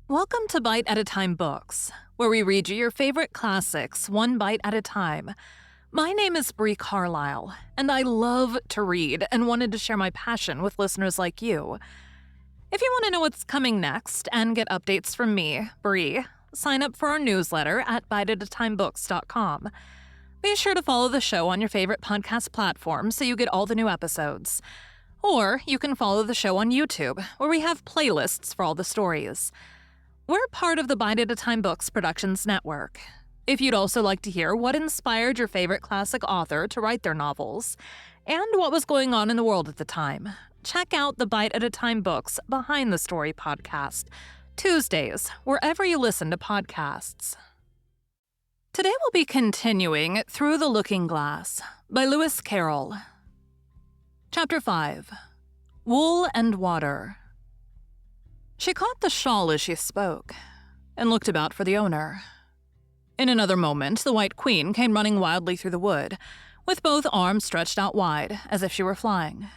Welcome to Bite at a Time Books, where we read you your favorite classics one bite at a time. My name is Bree Carlile, and I love to read and wanted to share my passion with listeners like you. If you want to know what's coming next and get updates from me, Bree, sign up for our newsletter at biteatatimebooks.com. Be sure to follow the show on your favorite podcast platform so you get all the new episodes. Or you can follow the show on YouTube, where we have playlists for all the stories. We're part of the Bite at a Time Books Productions Network. If you'd also like to hear what inspired your favorite classic author to write their novels, and what was going on in the world at the time, check out the Bite at a Time Books Behind the Story podcast, Tuesdays, wherever you listen to podcasts. Today we'll be continuing Through the Looking Glass by Lewis Carroll. Chapter 5. Wool and Water. She caught the shawl as she spoke, and looked about for the owner. In another moment, the White Queen came running wildly through the wood, with both arms stretched out wide, as if she were flying.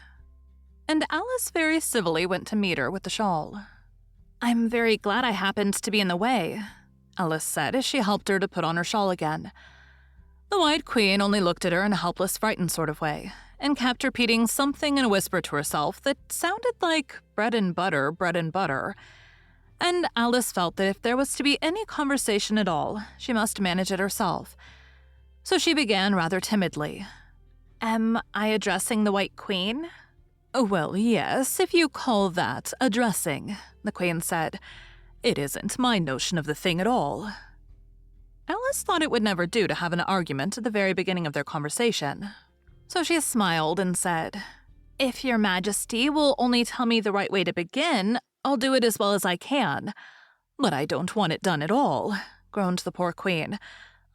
And Alice very civilly went to meet her with the shawl. "I'm very glad I happened to be in the way," Alice said as she helped her to put on her shawl again. The White Queen only looked at her in a helpless, frightened sort of way, and kept repeating something in a whisper to herself that sounded like bread and butter, and Alice felt that if there was to be any conversation at all, she must manage it herself. So she began rather timidly. "Am I addressing the White Queen?" "Well, yes, if you call that addressing," the Queen said. "It isn't my notion of the thing at all." Alice thought it would never do to have an argument at the very beginning of their conversation. So she smiled and said, "If your Majesty will only tell me the right way to begin, I'll do it as well as I can." "But I don't want it done at all," groaned the poor Queen.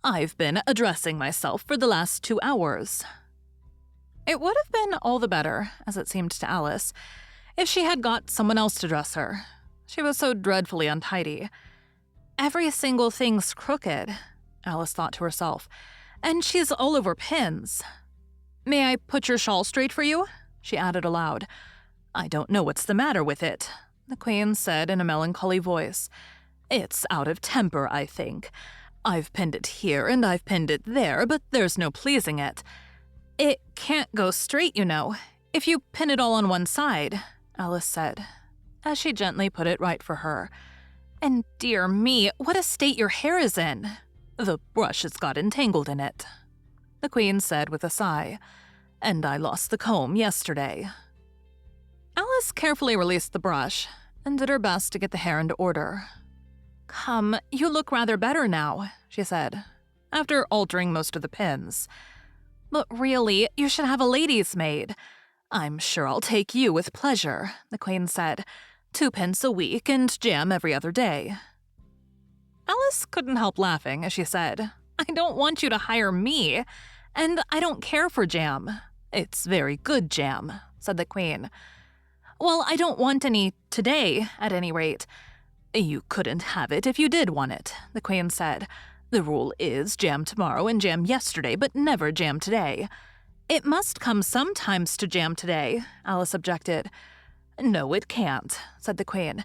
"I've been addressing myself for the last 2 hours." It would have been all the better, as it seemed to Alice, if she had got someone else to dress her. She was so dreadfully untidy. "Every single thing's crooked," Alice thought to herself, "and she's all over pins. May I put your shawl straight for you?" she added aloud. "I don't know what's the matter with it," the Queen said in a melancholy voice. "It's out of temper, I think. I've pinned it here and I've pinned it there, but there's no pleasing it." "It can't go straight, you know, if you pin it all on one side," Alice said, as she gently put it right for her. "And dear me, what a state your hair is in." "The brush has got entangled in it," the Queen said with a sigh, "and I lost the comb yesterday." Alice carefully released the brush and did her best to get the hair into order. "Come, you look rather better now," she said, after altering most of the pins. "But really, you should have a lady's maid." "I'm sure I'll take you with pleasure," the Queen said. 2 pence a week and jam every other day." Alice couldn't help laughing as she said, "I don't want you to hire me, and I don't care for jam." "It's very good jam," said the Queen. "Well, I don't want any today, at any rate." "You couldn't have it if you did want it," the Queen said. "The rule is jam tomorrow and jam yesterday, but never jam today." "It must come sometimes to jam today," Alice objected. "No, it can't," said the Queen.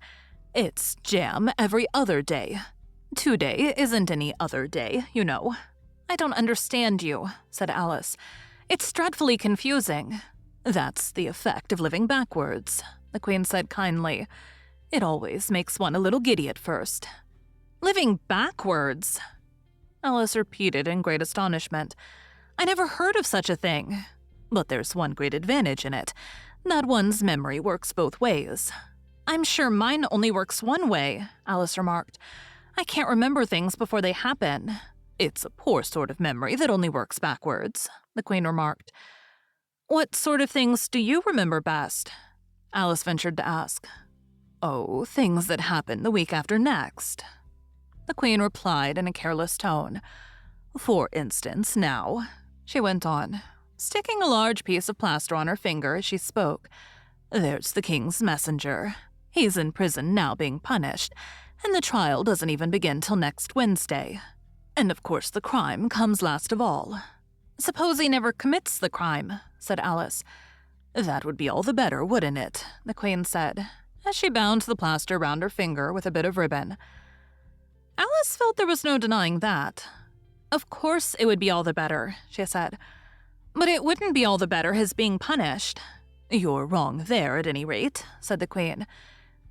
"It's jam every other day. Today isn't any other day, you know." "I don't understand you," said Alice. "It's dreadfully confusing." "That's the effect of living backwards," the Queen said kindly. "It always makes one a little giddy at first." "Living backwards?" Alice repeated in great astonishment. "I never heard of such a thing." "But there's one great advantage in it, that one's memory works both ways." "I'm sure mine only works one way," Alice remarked. "I can't remember things before they happen." "It's a poor sort of memory that only works backwards," the Queen remarked. "What sort of things do you remember best?" Alice ventured to ask. "Oh, things that happen the week after next," the Queen replied in a careless tone. "For instance, now," she went on, sticking a large piece of plaster on her finger as she spoke, "there's the King's messenger. He's in prison now being punished, and the trial doesn't even begin till next Wednesday. And of course the crime comes last of all." "Suppose he never commits the crime," said Alice. "That would be all the better, wouldn't it?" the Queen said, as she bound the plaster round her finger with a bit of ribbon. Alice felt there was no denying that. Of course it would be all the better, she said. But it wouldn't be all the better his being punished. You're wrong there, at any rate, said the Queen.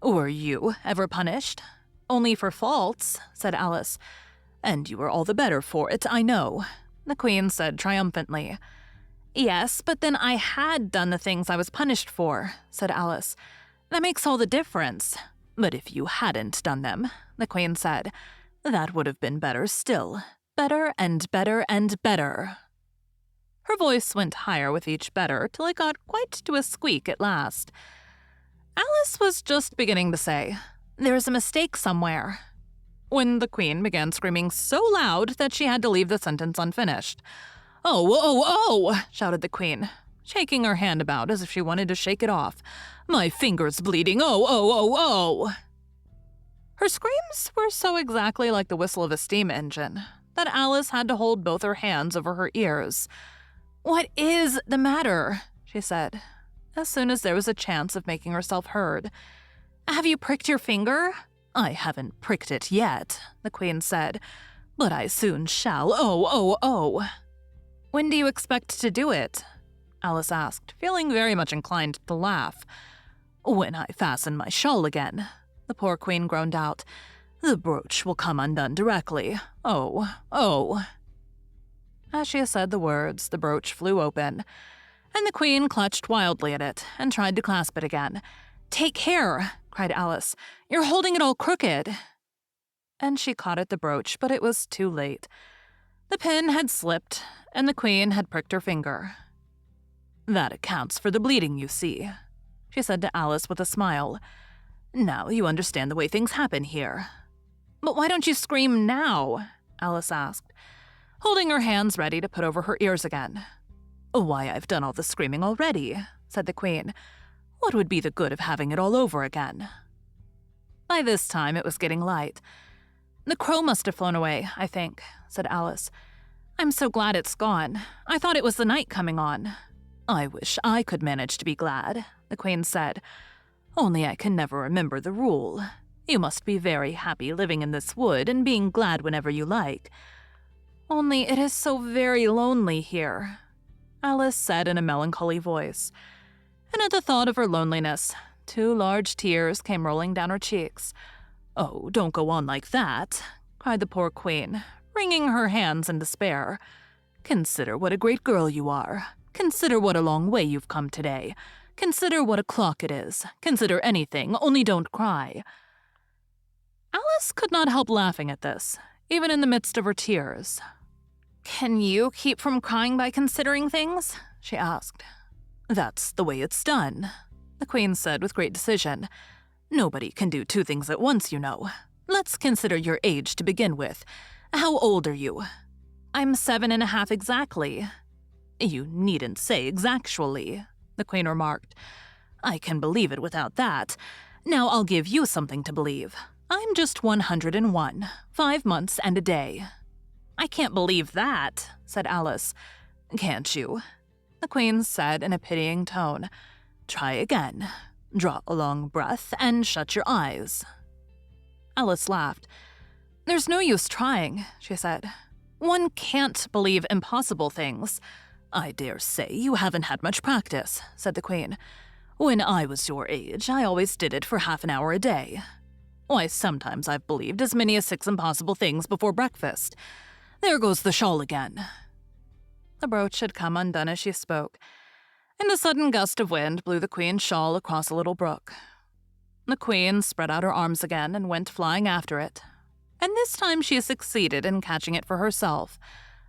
Were you ever punished? Only for faults, said Alice. And you were all the better for it, I know, the Queen said triumphantly. Yes, but then I had done the things I was punished for, said Alice. That makes all the difference. But if you hadn't done them, the Queen said, that would have been better still. Better and better and better. Her voice went higher with each better till it got quite to a squeak at last. Alice was just beginning to say, There's a mistake somewhere, when the Queen began screaming so loud that she had to leave the sentence unfinished. Oh, oh, oh, shouted the Queen, shaking her hand about as if she wanted to shake it off. My finger's bleeding, oh, oh, oh, oh. Her screams were so exactly like the whistle of a steam engine that Alice had to hold both her hands over her ears. What is the matter? She said, as soon as there was a chance of making herself heard. Have you pricked your finger? I haven't pricked it yet, the Queen said, but I soon shall, oh, oh, oh. When do you expect to do it? Alice asked, feeling very much inclined to laugh. When I fasten my shawl again, the poor Queen groaned out. The brooch will come undone directly. Oh, oh. As she said the words, the brooch flew open, and the Queen clutched wildly at it and tried to clasp it again. Take care, cried Alice. You're holding it all crooked. And she caught at the brooch, but it was too late. The pin had slipped, and the Queen had pricked her finger. That accounts for the bleeding, you see, she said to Alice with a smile. Now you understand the way things happen here. But why don't you scream now? Alice asked, holding her hands ready to put over her ears again. Why, I've done all the screaming already, said the Queen. What would be the good of having it all over again? By this time it was getting light. The crow must have flown away, I think, said Alice. I'm so glad it's gone. I thought it was the night coming on. I wish I could manage to be glad, the Queen said. Only I can never remember the rule. You must be very happy living in this wood and being glad whenever you like. Only it is so very lonely here, Alice said in a melancholy voice. And at the thought of her loneliness, 2 large tears came rolling down her cheeks. Oh, don't go on like that, cried the poor Queen, wringing her hands in despair. Consider what a great girl you are. Consider what a long way you've come today. Consider what o'clock it is. Consider anything, only don't cry. Alice could not help laughing at this, even in the midst of her tears. Can you keep from crying by considering things? She asked. That's the way it's done, the Queen said with great decision. Nobody can do 2 things at once, you know. Let's consider your age to begin with. How old are you? I'm 7.5 exactly. You needn't say exactually, the Queen remarked. I can believe it without that. Now I'll give you something to believe. I'm just 101, 5 months and a day. I can't believe that, said Alice. Can't you? The Queen said in a pitying tone. Try again. Draw a long breath and shut your eyes. Alice laughed. There's no use trying, she said. One can't believe impossible things. I dare say you haven't had much practice, said the Queen. When I was your age, I always did it for half an hour a day. Why, sometimes I've believed as many as 6 impossible things before breakfast. There goes the shawl again. The brooch had come undone as she spoke, and a sudden gust of wind blew the Queen's shawl across a little brook. The Queen spread out her arms again and went flying after it, and this time she succeeded in catching it for herself.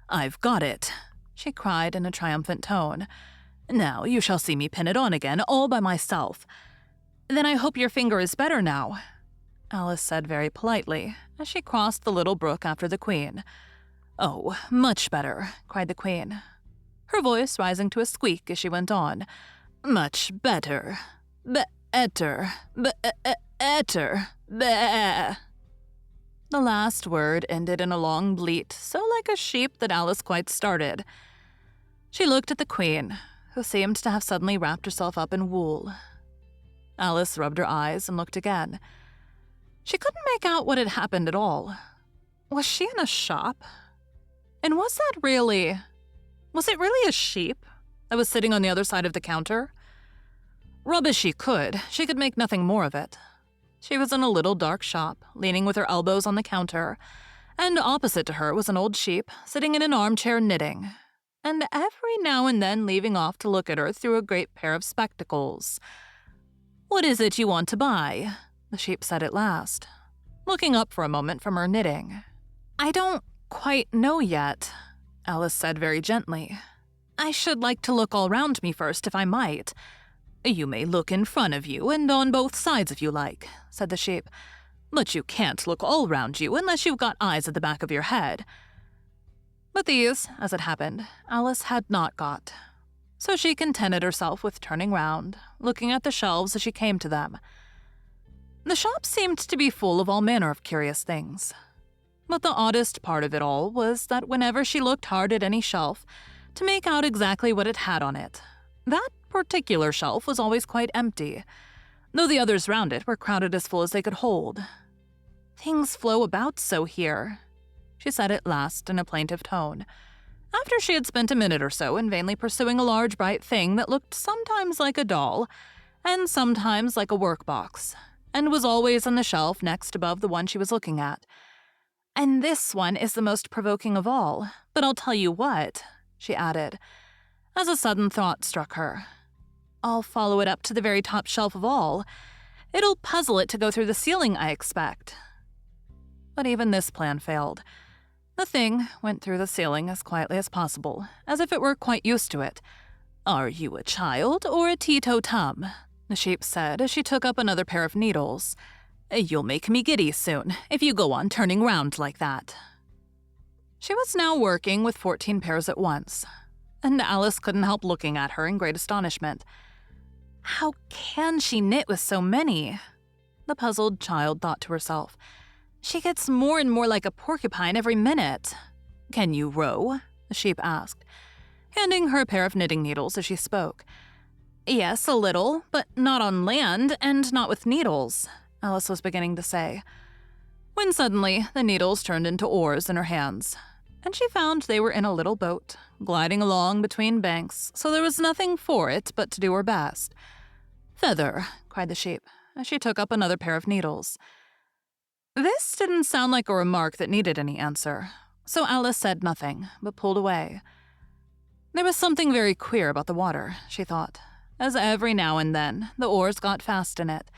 I've got it, she cried in a triumphant tone. Now you shall see me pin it on again all by myself. Then I hope your finger is better now, Alice said very politely as she crossed the little brook after the Queen. Oh, much better, cried the Queen, her voice rising to a squeak as she went on. Much better. Better. Better. The last word ended in a long bleat, so like a sheep that Alice quite started. She looked at the Queen, who seemed to have suddenly wrapped herself up in wool. Alice rubbed her eyes and looked again. She couldn't make out what had happened at all. Was she in a shop? And was it really a sheep that was sitting on the other side of the counter? Rub as she could make nothing more of it. She was in a little dark shop, leaning with her elbows on the counter, and opposite to her was an old sheep sitting in an armchair knitting, and every now and then leaving off to look at her through a great pair of spectacles. "What is it you want to buy?" the sheep said at last, looking up for a moment from her knitting. "I don't quite know yet," Alice said very gently. "I should like to look all round me first, if I might." "You may look in front of you and on both sides if you like," said the sheep. "But you can't look all round you unless you've got eyes at the back of your head." But these, as it happened, Alice had not got. So she contented herself with turning round, looking at the shelves as she came to them. The shop seemed to be full of all manner of curious things. But the oddest part of it all was that whenever she looked hard at any shelf to make out exactly what it had on it, that particular shelf was always quite empty, though the others round it were crowded as full as they could hold. "Things flow about so here," she said at last in a plaintive tone, after she had spent a minute or so in vainly pursuing a large bright thing that looked sometimes like a doll and sometimes like a workbox, and was always on the shelf next above the one she was looking at. "And this one is the most provoking of all, but I'll tell you what," she added, as a sudden thought struck her. "I'll follow it up to the very top shelf of all. It'll puzzle it to go through the ceiling, I expect." But even this plan failed. The thing went through the ceiling as quietly as possible, as if it were quite used to it. "Are you a child or a teetotum?" the sheep said as she took up another pair of needles. "You'll make me giddy soon, if you go on turning round like that." She was now working with 14 pairs at once, and Alice couldn't help looking at her in great astonishment. "How can she knit with so many?" the puzzled child thought to herself. "She gets more and more like a porcupine every minute." "Can you row?" the sheep asked, handing her a pair of knitting needles as she spoke. "Yes, a little, but not on land and not with needles," Alice was beginning to say, when suddenly the needles turned into oars in her hands, and she found they were in a little boat, gliding along between banks, so there was nothing for it but to do her best. "Feather," cried the sheep, as she took up another pair of needles. This didn't sound like a remark that needed any answer, so Alice said nothing, but pulled away. There was something very queer about the water, she thought, as every now and then the oars got fast in it,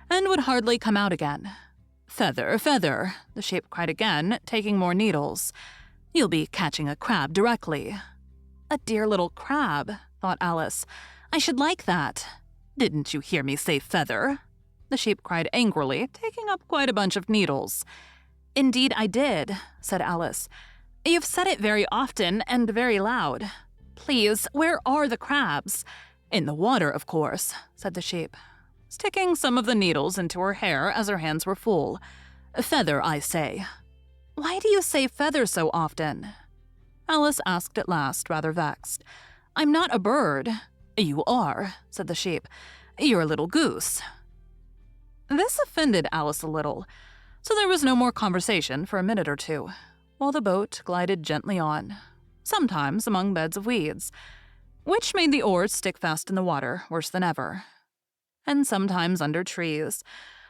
and would hardly come out again. "Feather, feather," the sheep cried again, taking more needles. "You'll be catching a crab directly." "A dear little crab," thought Alice. "I should like that." "Didn't you hear me say feather?" the sheep cried angrily, taking up quite a bunch of needles. "Indeed I did," said Alice. "You've said it very often and very loud. Please, where are the crabs?" "In the water, of course," said the sheep, sticking some of the needles into her hair as her hands were full. "Feather, I say." "Why do you say feather so often?" Alice asked at last, rather vexed. "I'm not a bird." "You are," said the sheep. "You're a little goose." This offended Alice a little, so there was no more conversation for a minute or two, while the boat glided gently on, sometimes among beds of weeds, which made the oars stick fast in the water worse than ever, and sometimes under trees,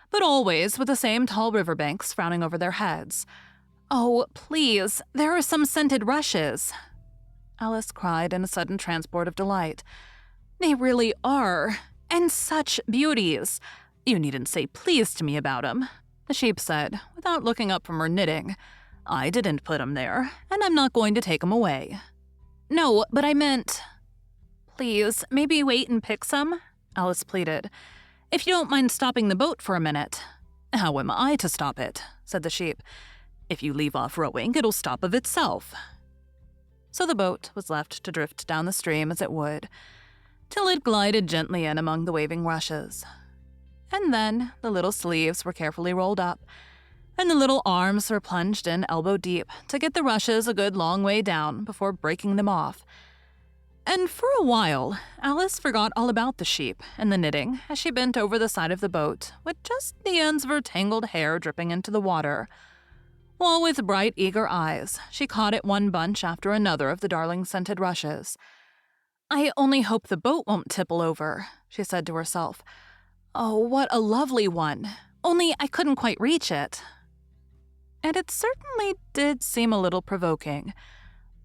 but always with the same tall riverbanks frowning over their heads. "Oh, please, there are some scented rushes," Alice cried in a sudden transport of delight. "They really are, and such beauties. You needn't say please to me about 'em," the sheep said, without looking up from her knitting. "I didn't put 'em there, and I'm not going to take 'em away." "No, but I meant—" "Please, maybe wait and pick some," Alice pleaded. "If you don't mind stopping the boat for a minute." "How am I to stop it?" said the sheep. "If you leave off rowing, it'll stop of itself." So the boat was left to drift down the stream as it would, till it glided gently in among the waving rushes. And then the little sleeves were carefully rolled up, and the little arms were plunged in elbow deep to get the rushes a good long way down before breaking them off. And for a while, Alice forgot all about the sheep and the knitting as she bent over the side of the boat with just the ends of her tangled hair dripping into the water. While with bright, eager eyes, she caught at one bunch after another of the darling scented rushes. "I only hope the boat won't tipple over," she said to herself. "Oh, what a lovely one! Only I couldn't quite reach it." And it certainly did seem a little provoking.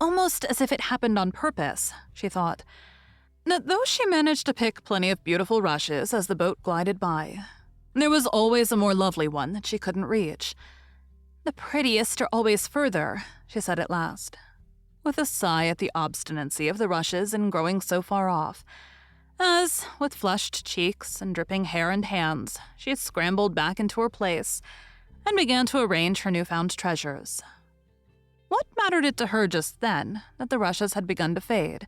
Almost as if it happened on purpose, she thought. But though she managed to pick plenty of beautiful rushes as the boat glided by, there was always a more lovely one that she couldn't reach. "The prettiest are always further," she said at last, with a sigh at the obstinacy of the rushes in growing so far off, as, with flushed cheeks and dripping hair and hands, she scrambled back into her place and began to arrange her newfound treasures. What mattered it to her just then that the rushes had begun to fade,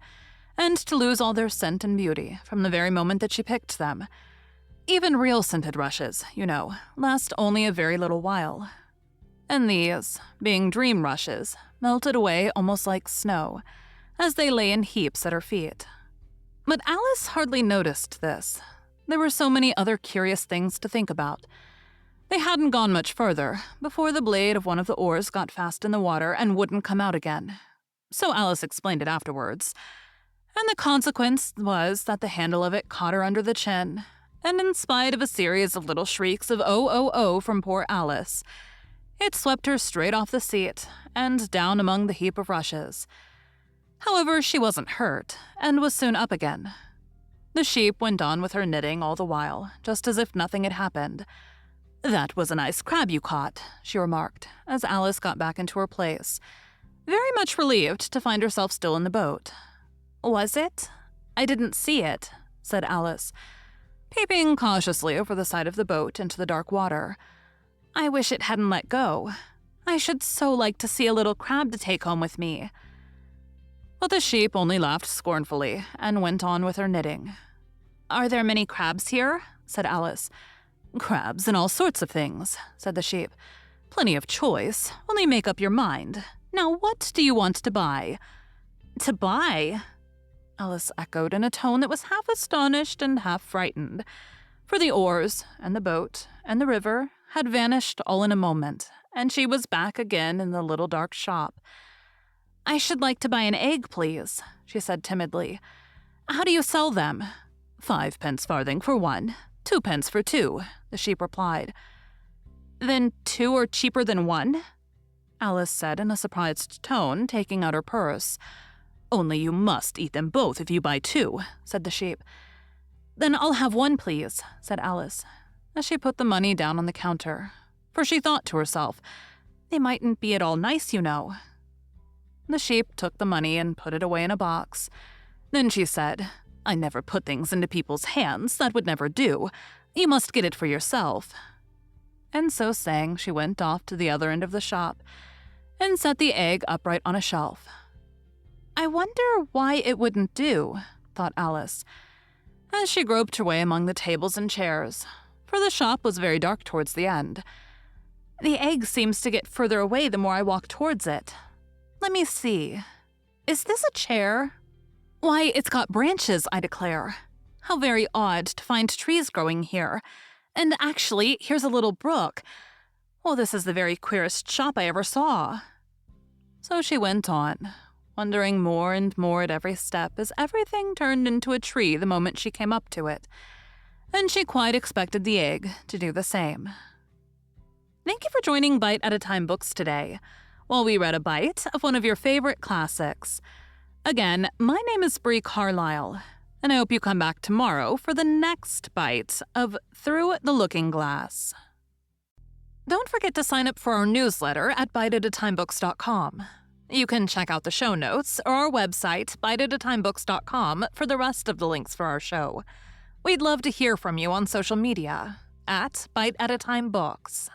and to lose all their scent and beauty from the very moment that she picked them? Even real scented rushes, you know, last only a very little while. And these, being dream rushes, melted away almost like snow, as they lay in heaps at her feet. But Alice hardly noticed this. There were so many other curious things to think about. They hadn't gone much further before the blade of one of the oars got fast in the water and wouldn't come out again. So Alice explained it afterwards. And the consequence was that the handle of it caught her under the chin, and in spite of a series of little shrieks of "oh, oh, oh" from poor Alice, it swept her straight off the seat and down among the heap of rushes. However, she wasn't hurt, and was soon up again. The sheep went on with her knitting all the while, just as if nothing had happened. "That was a nice crab you caught," she remarked, as Alice got back into her place, very much relieved to find herself still in the boat. "Was it? I didn't see it," said Alice, peeping cautiously over the side of the boat into the dark water. "I wish it hadn't let go. I should so like to see a little crab to take home with me." But the sheep only laughed scornfully and went on with her knitting. "Are there many crabs here?" said Alice. "Crabs and all sorts of things," said the sheep. "Plenty of choice, only make up your mind. Now what do you want to buy?" "To buy?" Alice echoed in a tone that was half astonished and half frightened, for the oars and the boat and the river had vanished all in a moment, and she was back again in the little dark shop. "I should like to buy an egg, please," she said timidly. "How do you sell them?" "5 farthing for one, 2 for 2, the sheep replied. "Then 2 are cheaper than 1? Alice said in a surprised tone, taking out her purse. "Only you must eat them both if you buy 2, said the sheep. "Then I'll have 1, please," said Alice, as she put the money down on the counter, for she thought to herself, "They mightn't be at all nice, you know." The sheep took the money and put it away in a box. Then she said, "I never put things into people's hands. That would never do. You must get it for yourself." And so saying, she went off to the other end of the shop and set the egg upright on a shelf. "I wonder why it wouldn't do," thought Alice, as she groped her way among the tables and chairs, for the shop was very dark towards the end. "The egg seems to get further away the more I walk towards it. Let me see. Is this a chair? Why, it's got branches, I declare. How very odd to find trees growing here. And actually, here's a little brook. Oh, this is the very queerest shop I ever saw." So she went on, wondering more and more at every step as everything turned into a tree the moment she came up to it. And she quite expected the egg to do the same. Thank you for joining Bite at a Time Books today, while we read a bite of one of your favorite classics. Again, my name is Bree Carlile, and I hope you come back tomorrow for the next bite of Through the Looking Glass. Don't forget to sign up for our newsletter at biteatatimebooks.com. You can check out the show notes or our website, biteatatimebooks.com, for the rest of the links for our show. We'd love to hear from you on social media at Bite at a Time Books.